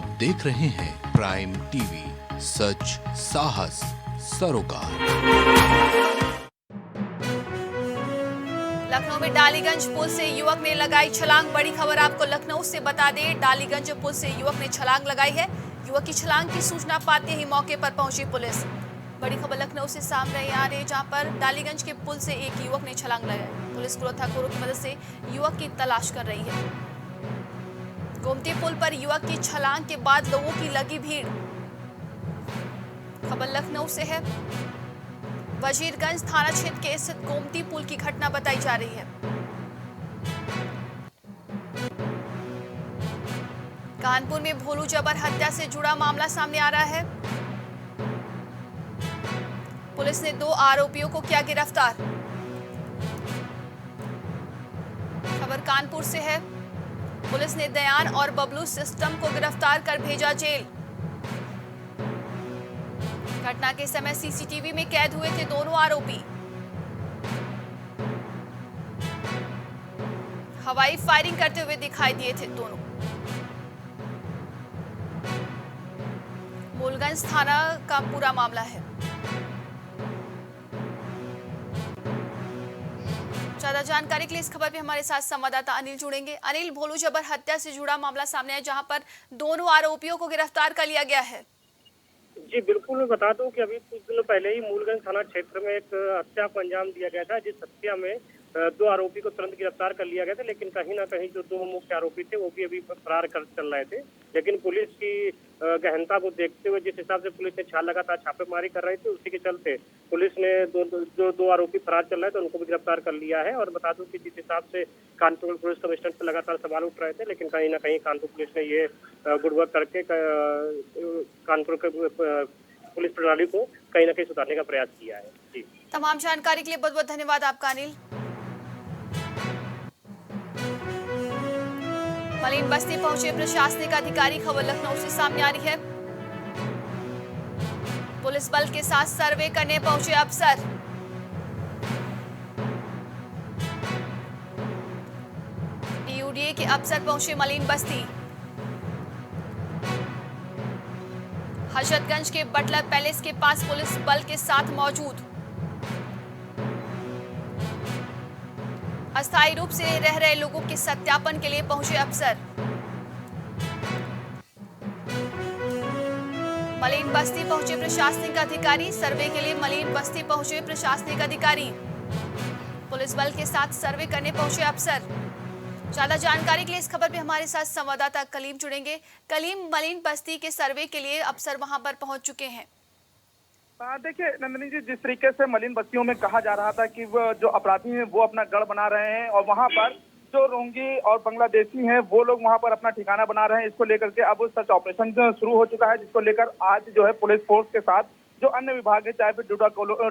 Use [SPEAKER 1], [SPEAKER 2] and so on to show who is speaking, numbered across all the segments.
[SPEAKER 1] आप देख रहे हैं प्राइम टीवी, सच साहस सरोकार।
[SPEAKER 2] लखनऊ में डालीगंज पुल से युवक ने लगाई छलांग। बड़ी खबर आपको लखनऊ से बता दें, डालीगंज पुल से युवक ने छलांग लगाई है। युवक की छलांग की सूचना पाते ही मौके पर पहुंची पुलिस। बड़ी खबर लखनऊ से सामने आ रही है, जहां पर डालीगंज के पुल से एक युवक ने छलांग लगाई। पुलिस गोरखापुरों की मदद से युवक की तलाश कर रही है। गोमती पुल पर युवक की छलांग के बाद लोगों की लगी भीड़। खबर लखनऊ से है। वजीरगंज थाना क्षेत्र के स्थित गोमती पुल की घटना बताई जा रही है। कानपुर में भोलू जबर हत्या से जुड़ा मामला सामने आ रहा है। पुलिस ने 2 आरोपियों को किया गिरफ्तार। खबर कानपुर से है। पुलिस ने दयान और बबलू सिस्टम को गिरफ्तार कर भेजा जेल। घटना के समय सीसीटीवी में कैद हुए थे दोनों आरोपी। हवाई फायरिंग करते हुए दिखाई दिए थे दोनों। मूलगंज थाना का पूरा मामला है। ज्यादा जानकारी के लिए इस खबर पे हमारे साथ संवाददाता अनिल जुड़ेंगे। अनिल, भोलू जबर हत्या से जुड़ा मामला सामने है, जहां पर दोनों आरोपियों को गिरफ्तार कर लिया गया है।
[SPEAKER 3] जी बिल्कुल, मैं बता दूं कि अभी कुछ दिनों पहले ही मूलगंज थाना क्षेत्र में एक हत्या को अंजाम दिया गया था, जिस हत्या में 2 आरोपी को तुरंत गिरफ्तार कर लिया गया था। लेकिन कहीं ना कहीं जो 2 मुख्य आरोपी थे वो भी अभी फरार कर चल रहे थे। लेकिन पुलिस की गहनता को देखते हुए जिस हिसाब से पुलिस ने लगातार छापेमारी कर रही थी, उसी के चलते पुलिस ने जो 2 आरोपी फरार चल रहे थे उनको भी गिरफ्तार कर लिया है। और बता दूं कि जिस हिसाब से कानपुर पुलिस कमिश्नर से लगातार सवाल उठ रहे थे, लेकिन कहीं ना कहीं कानपुर पुलिस ने ये गुड वर्क करके कानपुर के पुलिस प्रणाली को कहीं ना कहीं सुधारने का प्रयास किया है। जी,
[SPEAKER 2] तमाम जानकारी के लिए बहुत बहुत धन्यवाद आपका अनिल। मलिन बस्ती पहुंचे प्रशासनिक अधिकारी। खबर लखनऊ से सामने आ रही है। पुलिस बल के साथ सर्वे करने पहुंचे अफसर। पीयूडीए के अफसर पहुंचे मलिन बस्ती। हजरतगंज के बटलर पैलेस के पास पुलिस बल के साथ मौजूद। अस्थायी रूप से रह रहे लोगों के सत्यापन के लिए पहुंचे अफसर। मलिन बस्ती पहुंचे प्रशासनिक अधिकारी। सर्वे के लिए मलिन बस्ती पहुंचे प्रशासनिक अधिकारी। पुलिस बल के साथ सर्वे करने पहुंचे अफसर। ज्यादा जानकारी के लिए इस खबर पे हमारे साथ संवाददाता कलीम जुड़ेंगे। कलीम, मलिन बस्ती के सर्वे के लिए अफसर वहां पर पहुंच चुके हैं।
[SPEAKER 4] देखिए नंदिनी जी, जिस तरीके से मलिन बस्तियों में कहा जा रहा था कि वो जो अपराधी हैं वो अपना गढ़ बना रहे हैं और वहां पर जो रोंगी और बांग्लादेशी हैं वो लोग वहां पर अपना ठिकाना बना रहे हैं, इसको लेकर के अब सर्च ऑपरेशन शुरू हो चुका है, जिसको लेकर आज जो है पुलिस फोर्स के साथ जो अन्य विभाग है, चाहे फिर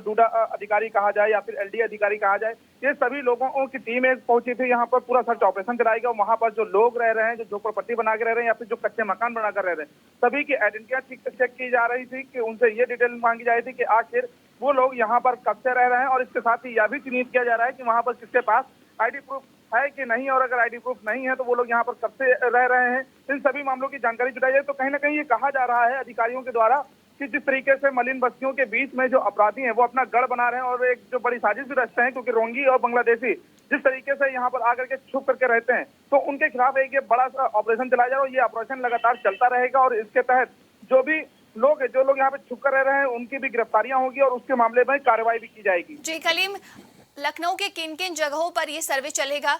[SPEAKER 4] डूडा अधिकारी कहा जाए या फिर एलडी अधिकारी कहा जाए, ये सभी लोगों की टीम एक पहुंची थी। यहाँ पर पूरा सर्च ऑपरेशन कराया गया। वहां पर जो लोग रह रहे हैं, जो झोपड़पट्टी बना के रह रहे हैं या फिर जो कच्चे मकान बनाकर रह रहे हैं, सभी की आइडेंटिटियां चेक की जा रही थी कि उनसे ये डिटेल मांगी जा रही थी कि आखिर वो लोग यहाँ पर कब से रह रहे हैं। और इसके साथ ही यह भी चिन्हित किया जा रहा है कि वहाँ पर किसके पास आईडी प्रूफ है कि नहीं, और अगर आईडी प्रूफ नहीं है तो वो लोग यहाँ पर कब से रह रहे हैं। इन सभी मामलों की जानकारी जुटाई जाए तो कहीं ना कहीं ये कहा जा रहा है अधिकारियों के द्वारा कि जिस तरीके से मलिन बस्तियों के बीच में जो अपराधी हैं वो अपना गढ़ बना रहे हैं और एक जो बड़ी साजिश भी रचते हैं, क्योंकि रोंगी और बांग्लादेशी जिस तरीके से यहाँ पर आकर के छुप करके रहते हैं, तो उनके खिलाफ एक ये बड़ा ऑपरेशन चलाया जा रहा है। ये ऑपरेशन लगातार चलता रहेगा और इसके तहत जो भी लोग यहाँ पे छुप कर रह रहे हैं उनकी भी गिरफ्तारियां होगी और उसके मामले में कार्रवाई भी की जाएगी।
[SPEAKER 2] जी कलीम, लखनऊ के किन किन जगहों पर ये सर्वे चलेगा?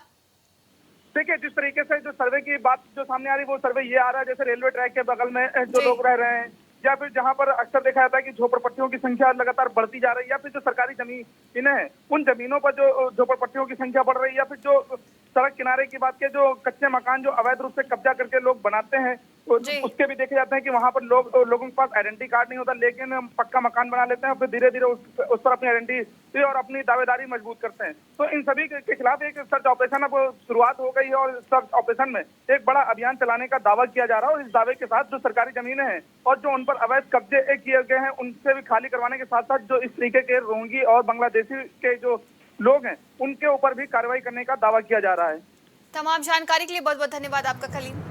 [SPEAKER 4] देखिए, जिस तरीके से जो सर्वे की बात जो सामने आ रही है वो सर्वे ये आ रहा है जैसे रेलवे ट्रैक के बगल में जो लोग रह रहे हैं, या फिर जहां पर अक्सर देखा जाता है कि झोपड़पट्टियों की संख्या लगातार बढ़ती जा रही है, या फिर जो सरकारी जमीनें हैं उन जमीनों पर जो झोपड़पट्टियों की संख्या बढ़ रही है, या फिर जो सड़क किनारे की बात के जो कच्चे मकान जो अवैध रूप से कब्जा करके लोग बनाते हैं उसके भी देखे जाते हैं कि वहां पर लोगों के पास आइडेंटिटी कार्ड नहीं होता, लेकिन पक्का मकान बना लेते हैं, फिर धीरे धीरे उस पर अपनी आइडेंटिटी और अपनी दावेदारी मजबूत करते हैं। तो इन सभी के खिलाफ एक सर्च ऑपरेशन अब शुरुआत हो गई है और सर्च ऑपरेशन में एक बड़ा अभियान चलाने का दावा किया जा रहा है। और इस दावे के साथ जो सरकारी जमीनें हैं और जो उन पर अवैध कब्जे किए गए हैं उनसे भी खाली करवाने के साथ साथ जो इस तरीके के रोंगी और बांग्लादेशी के जो लोग हैं उनके ऊपर भी कार्रवाई करने का दावा किया जा रहा है।
[SPEAKER 2] तमाम जानकारी के लिए बहुत बहुत धन्यवाद आपका कलीम।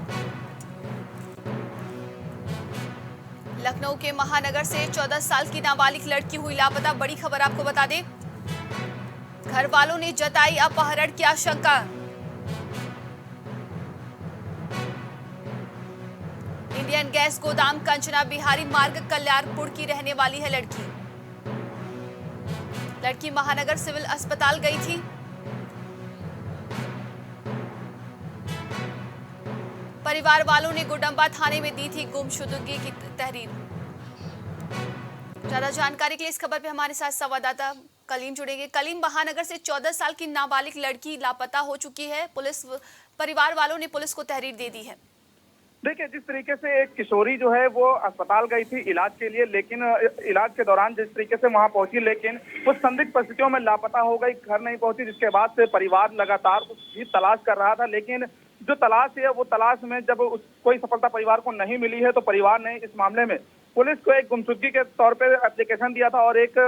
[SPEAKER 2] लखनऊ के महानगर से 14 साल की नाबालिग लड़की हुई लापता। बड़ी खबर आपको बता दें, घर वालों ने जताई अपहरण की आशंका। इंडियन गैस गोदाम कंचना बिहारी मार्ग कल्याणपुर की रहने वाली है लड़की। लड़की महानगर सिविल अस्पताल गई थी। परिवार वालों ने गुडम्बा थाने में दी थी गुमशुदगी की तहरीर। ज्यादा जानकारी के लिए इस खबर पे हमारे साथ संवाददाता कलीम जुड़ेंगे। कलीम, महानगर से 14 साल की नाबालिग लड़की लापता हो चुकी है। परिवार वालों ने पुलिस को तहरीर दे दी है।
[SPEAKER 4] देखिए, जिस तरीके से एक किशोरी जो है वो अस्पताल गई थी इलाज के लिए, लेकिन इलाज के दौरान जिस तरीके से वहां पहुंची, लेकिन कुछ संदिग्ध परिस्थितियों में लापता हो गई, घर नहीं पहुंची, जिसके बाद से परिवार लगातार उसकी तलाश कर रहा था। लेकिन जो तलाश है वो तलाश में जब कोई सफलता परिवार को नहीं मिली है तो परिवार ने इस मामले में पुलिस को एक गुमशुदगी के तौर पे एप्लीकेशन दिया था और एक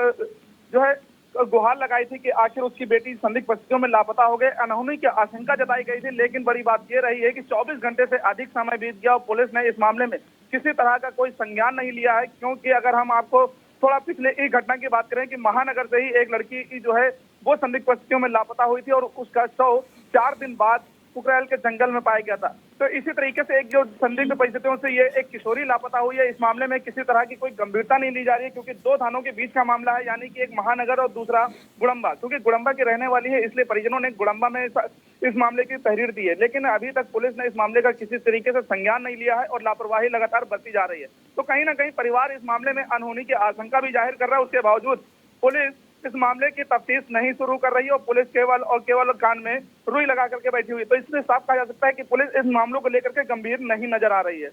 [SPEAKER 4] जो है गुहार लगाई थी कि आखिर उसकी बेटी संदिग्ध परिस्थितियों में लापता हो गए। अनहोनी की आशंका जताई गई थी, लेकिन बड़ी बात यह रही है कि 24 घंटे से अधिक समय बीत गया और पुलिस ने इस मामले में किसी तरह का कोई संज्ञान नहीं लिया है। क्योंकि अगर हम आपको थोड़ा पिछले एक घटना की बात करें कि महानगर से ही एक लड़की की जो है वो संदिग्ध परिस्थितियों में लापता हुई थी और उसका शव 4 दिन बाद कुकरेल के जंगल में पाया गया था। तो इसी तरीके से एक जो संदिग्ध परिस्थितियों से ये एक किशोरी लापता हुई है, इस मामले में किसी तरह की कोई गंभीरता नहीं ली जा रही है, क्योंकि 2 थानों के बीच का मामला है, यानी कि एक महानगर और दूसरा गुड़म्बा। क्योंकि गुड़म्बा की रहने वाली है, इसलिए परिजनों ने गुड़म्बा में इस मामले की तहरीर दी है। लेकिन अभी तक पुलिस ने इस मामले का किसी तरीके से संज्ञान नहीं लिया है और लापरवाही लगातार बरती जा रही है। तो कहीं ना कहीं परिवार इस मामले में अनहोनी की आशंका भी जाहिर कर रहा है। उसके बावजूद पुलिस इस मामले की तफ्तीश नहीं शुरू कर रही है और पुलिस केवल कान में रुई लगा करके बैठी हुई। तो इसलिए साफ कहा जा सकता है कि पुलिस इस मामलों को लेकर के गंभीर नहीं नजर आ रही है।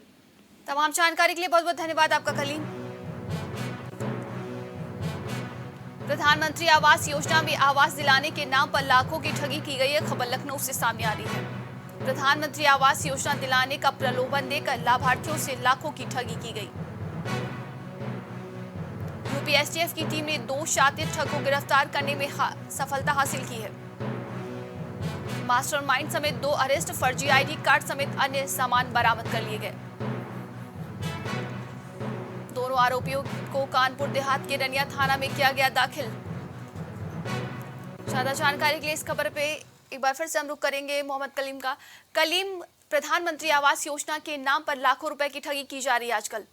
[SPEAKER 2] तमाम जानकारी के लिए बहुत बहुत धन्यवाद आपका कलीम। प्रधानमंत्री आवास योजना में आवास दिलाने के नाम पर लाखों की ठगी की गई है। खबर लखनऊ से सामने आ रही है। प्रधानमंत्री आवास योजना दिलाने का प्रलोभन देकर लाभार्थियों से लाखों की ठगी की गई। यूपी एसटीएफ की टीम ने 2 शातिर ठग को गिरफ्तार करने में सफलता हासिल की है। मास्टरमाइंड समेत 2 अरेस्ट, फर्जी आईडी कार्ड समेत अन्य सामान बरामद कर लिए गए। दोनों आरोपियों को कानपुर देहात के रनिया थाना में किया गया दाखिल। ज्यादा जानकारी के लिए इस खबर पे एक बार फिर से हम रुख करेंगे मोहम्मद कलीम का। कलीम, प्रधानमंत्री आवास योजना के नाम पर लाखों रुपए की ठगी की जा रही है आजकल।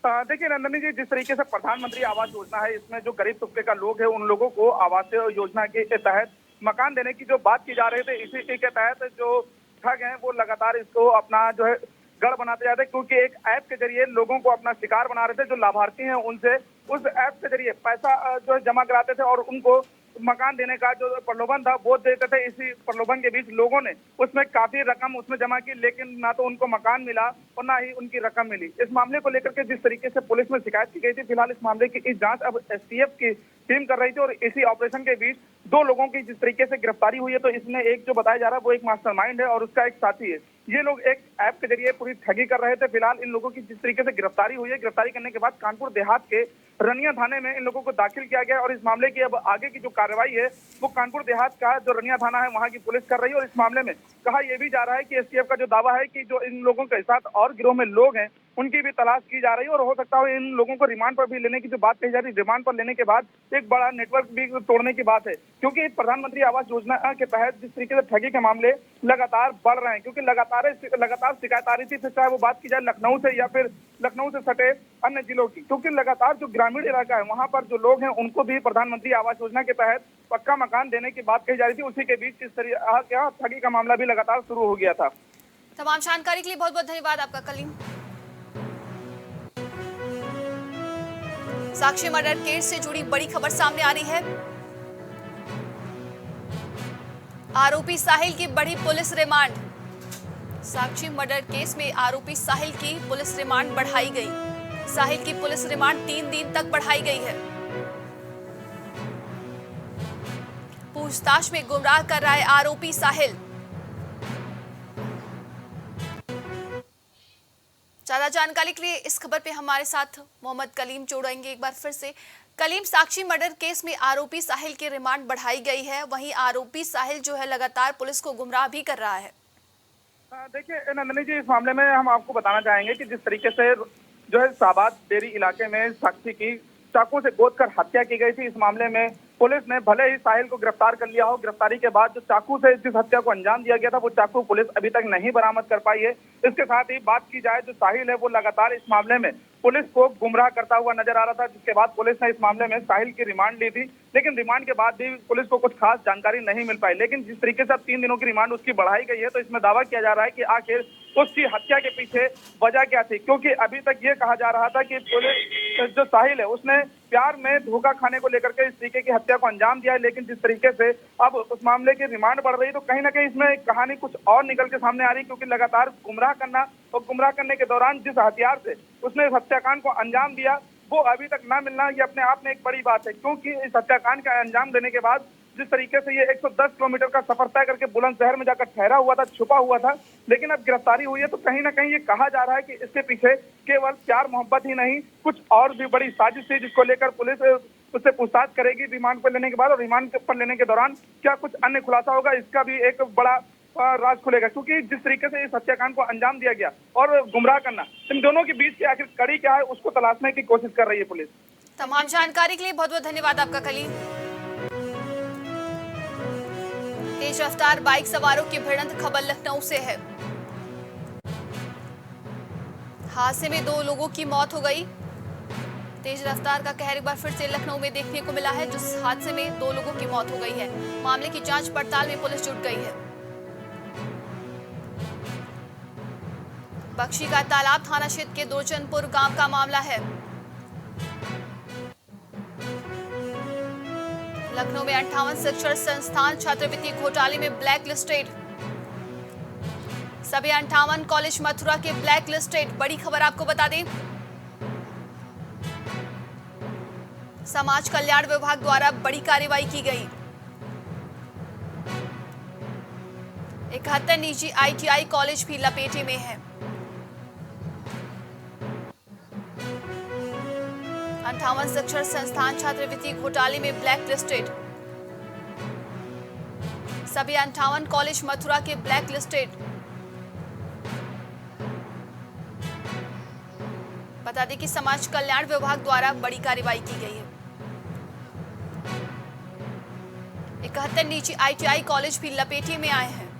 [SPEAKER 4] देखिए नंदनी जी, जिस तरीके से प्रधानमंत्री आवास योजना है, इसमें जो गरीब तबके का लोग है उन लोगों को आवास योजना के तहत मकान देने की जो बात की जा रही थी, इसी के तहत जो ठग हैं वो लगातार इसको अपना जो है गढ़ बनाते जाते हैं। क्योंकि एक ऐप के जरिए लोगों को अपना शिकार बना रहे थे। जो लाभार्थी हैं उनसे उस ऐप के जरिए पैसा जो है जमा कराते थे और उनको मकान देने का जो प्रलोभन था वो देते थे। इसी प्रलोभन के बीच लोगों ने उसमें काफी रकम उसमें जमा की, लेकिन ना तो उनको मकान मिला और ना ही उनकी रकम मिली। इस मामले को लेकर के जिस तरीके से पुलिस में शिकायत की गई थी, फिलहाल इस मामले की जांच अब एसटीएफ की टीम कर रही थी और इसी ऑपरेशन के बीच 2 लोगों की जिस तरीके से गिरफ्तारी हुई है, तो इसमें एक जो बताया जा रहा है वो एक मास्टरमाइंड है और उसका एक साथी है। ये लोग एक ऐप के जरिए पूरी ठगी कर रहे थे। फिलहाल इन लोगों की जिस तरीके से गिरफ्तारी हुई है, गिरफ्तारी करने के बाद कानपुर देहात के रनिया थाने में इन लोगों को दाखिल किया गया और इस मामले की अब आगे की जो कार्रवाई है वो कानपुर देहात का जो रनिया थाना है वहां की पुलिस कर रही है। और इस मामले में कहा यह भी जा रहा है कि एसटीएफ का जो दावा है कि जो इन लोगों के साथ और गिरोह में लोग हैं उनकी भी तलाश की जा रही है और हो सकता है इन लोगों को रिमांड पर भी लेने की जो बात कही जा रही है, रिमांड पर लेने के बाद एक बड़ा नेटवर्क भी तोड़ने की बात है। क्योंकि प्रधानमंत्री आवास योजना के तहत जिस तरीके से ठगी के मामले लगातार बढ़ रहे हैं, क्योंकि लगातार शिकायत आ रही थी, फिर चाहे वो बात की जाए लखनऊ से या फिर लखनऊ से सटे अन्य जिलों की। क्योंकि लगातार जो ग्रामीण इलाका है वहां पर जो लोग हैं उनको भी प्रधानमंत्री आवास योजना के तहत पक्का मकान देने की बात कही जा रही थी। उसी के बीच इस तरह ठगी का मामला भी लगातार शुरू हो गया था।
[SPEAKER 2] तमाम जानकारी के लिए बहुत बहुत धन्यवाद आपका कलीम। साक्षी मर्डर केस से जुड़ी बड़ी खबर सामने आ रही है। आरोपी साहिल की बड़ी पुलिस रिमांड। साक्षी मर्डर केस में आरोपी साहिल की पुलिस रिमांड बढ़ाई गई। साहिल की पुलिस रिमांड 3 दिन तक बढ़ाई गई है। पूछताछ में गुमराह कर रहा है आरोपी साहिल। ज्यादा जानकारी के लिए इस खबर पे हमारे साथ मोहम्मद कलीम जोड़ेंगे एक बार फिर से। कलीम, साक्षी मर्डर केस में आरोपी साहिल की रिमांड बढ़ाई गई है, वहीं आरोपी साहिल जो है लगातार पुलिस को गुमराह भी कर रहा है।
[SPEAKER 4] देखिए नंदनी जी, इस मामले में हम आपको बताना चाहेंगे कि जिस तरीके से जो है शाहबाद डेरी इलाके में साक्षी की चाकू से गोद कर हत्या की गई थी। इस मामले में पुलिस ने भले ही साहिल को गिरफ्तार कर लिया हो, गिरफ्तारी के बाद जो चाकू से जिस हत्या को अंजाम दिया गया था वो चाकू पुलिस अभी तक नहीं बरामद कर पाई है। इसके साथ ही बात की जाए जो साहिल है वो लगातार इस मामले में पुलिस को गुमराह करता हुआ नजर आ रहा था, जिसके बाद पुलिस ने इस मामले में साहिल की रिमांड ली थी। लेकिन रिमांड के बाद भी पुलिस को कुछ खास जानकारी नहीं मिल पाई। लेकिन जिस तरीके से अब 3 दिनों की रिमांड उसकी बढ़ाई गई है तो इसमें दावा किया जा रहा है कि आखिर उसकी हत्या के पीछे वजह क्या थी, क्योंकि अभी तक ये कहा जा रहा था कि पुलिस जो साहिल है उसने प्यार में धोखा खाने को लेकर के इस तरीके की हत्या को अंजाम दिया है। लेकिन जिस तरीके से अब उस मामले की रिमांड बढ़ रही तो कहीं ना कहीं इसमें कहानी कुछ और निकल के सामने आ रही, क्योंकि लगातार गुमराह करना और गुमराह करने के दौरान जिस हथियार से उसने इस हत्याकांड को अंजाम दिया वो अभी तक ना मिलना ये अपने आप में एक बड़ी बात है। क्योंकि इस हत्याकांड का अंजाम देने के बाद जिस तरीके से ये 110 किलोमीटर का सफर तय करके बुलंदशहर में जाकर ठहरा हुआ था, छुपा हुआ था, लेकिन अब गिरफ्तारी हुई है तो कहीं ना कहीं ये कहा जा रहा है कि इसके पीछे केवल प्यार मोहब्बत ही नहीं, कुछ और भी बड़ी साजिश थी जिसको लेकर पुलिस उससे पूछताछ करेगी रिमांड पर लेने के बाद। और रिमांड पर लेने के दौरान क्या कुछ अन्य खुलासा होगा इसका भी एक बड़ा राज खुलेगा, क्योंकि जिस तरीके से इस हत्याकांड को अंजाम दिया गया और गुमराह करना, इन दोनों के बीच की आखिर कड़ी क्या है उसको तलाशने की कोशिश कर रही है पुलिस।
[SPEAKER 2] तमाम जानकारी के लिए बहुत बहुत धन्यवाद आपका कलीम। तेज रफ्तार बाइक सवारों की भिड़ंत खबर लखनऊ से है। हादसे में 2 लोगों की मौत हो गई। तेज रफ्तार का कहर एक बार फिर से लखनऊ में देखने को मिला है, जिस हादसे में 2 लोगों की मौत हो गई है। मामले की जांच पड़ताल में पुलिस जुट गई है। बख्शी का तालाब थाना क्षेत्र के दुर्जनपुर गांव का मामला है। लखनऊ में 58 शिक्षण संस्थान छात्रवृत्ति घोटाले में ब्लैक लिस्टेड। सभी 58 कॉलेज मथुरा के ब्लैक लिस्टेड। बड़ी खबर आपको बता दें, समाज कल्याण विभाग द्वारा बड़ी कार्रवाई की गई। 71 निजी ITI कॉलेज भी लपेटे में है। 58 शिक्षण संस्थान छात्रवृत्ति घोटाले में ब्लैक लिस्टेड। सभी 58 कॉलेज मथुरा के ब्लैक लिस्टेड। बता दें कि समाज कल्याण विभाग द्वारा बड़ी कार्रवाई की गई है। 71 निजी ITI कॉलेज भी लपेटे में आए हैं।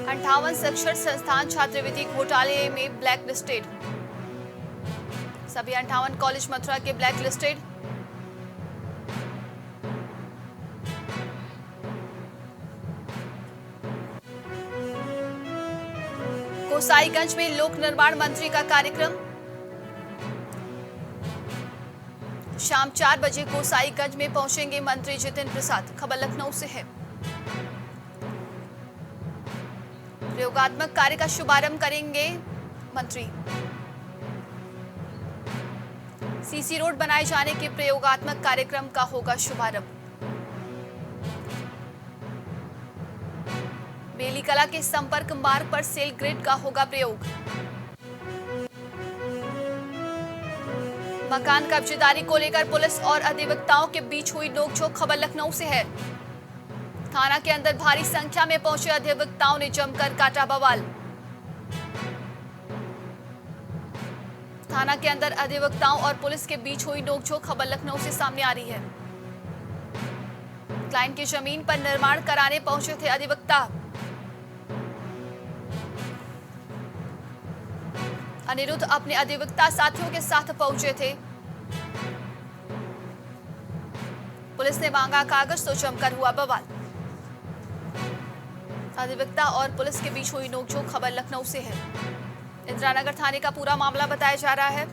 [SPEAKER 2] अंठावन शिक्षण संस्थान छात्रवृत्ति घोटाले में ब्लैक लिस्टेड। सभी 58 कॉलेज मथुरा के ब्लैक लिस्टेड। गोसाईगंज में लोक निर्माण मंत्री का कार्यक्रम। शाम 4 बजे गोसाईगंज में पहुंचेंगे मंत्री जितिन प्रसाद। खबर लखनऊ से है। प्रयोगात्मक कार्य का शुभारंभ करेंगे मंत्री। सीसी रोड बनाए जाने के प्रयोगात्मक कार्यक्रम का होगा शुभारंभ। बेली कला के संपर्क मार्ग पर सेल ग्रिड का होगा प्रयोग। मकान कब्जेदारी को लेकर पुलिस और अधिवक्ताओं के बीच हुई नोकझोंक। खबर लखनऊ से है। थाना के अंदर भारी संख्या में पहुंचे अधिवक्ताओं ने जमकर काटा बवाल। थाना के अंदर अधिवक्ताओं और पुलिस के बीच हुई नोकझोंक। खबर लखनऊ से सामने आ रही है। क्लाइंट की जमीन पर निर्माण कराने पहुंचे थे अधिवक्ता। अनिरुद्ध अपने अधिवक्ता साथियों के साथ पहुंचे थे। पुलिस ने मांगा कागज तो जमकर हुआ बवाल। अधिवक्ता और पुलिस के बीच हुई नोकझोंक। खबर लखनऊ से है। इंदिरानगर थाने का पूरा मामला बताया जा रहा है।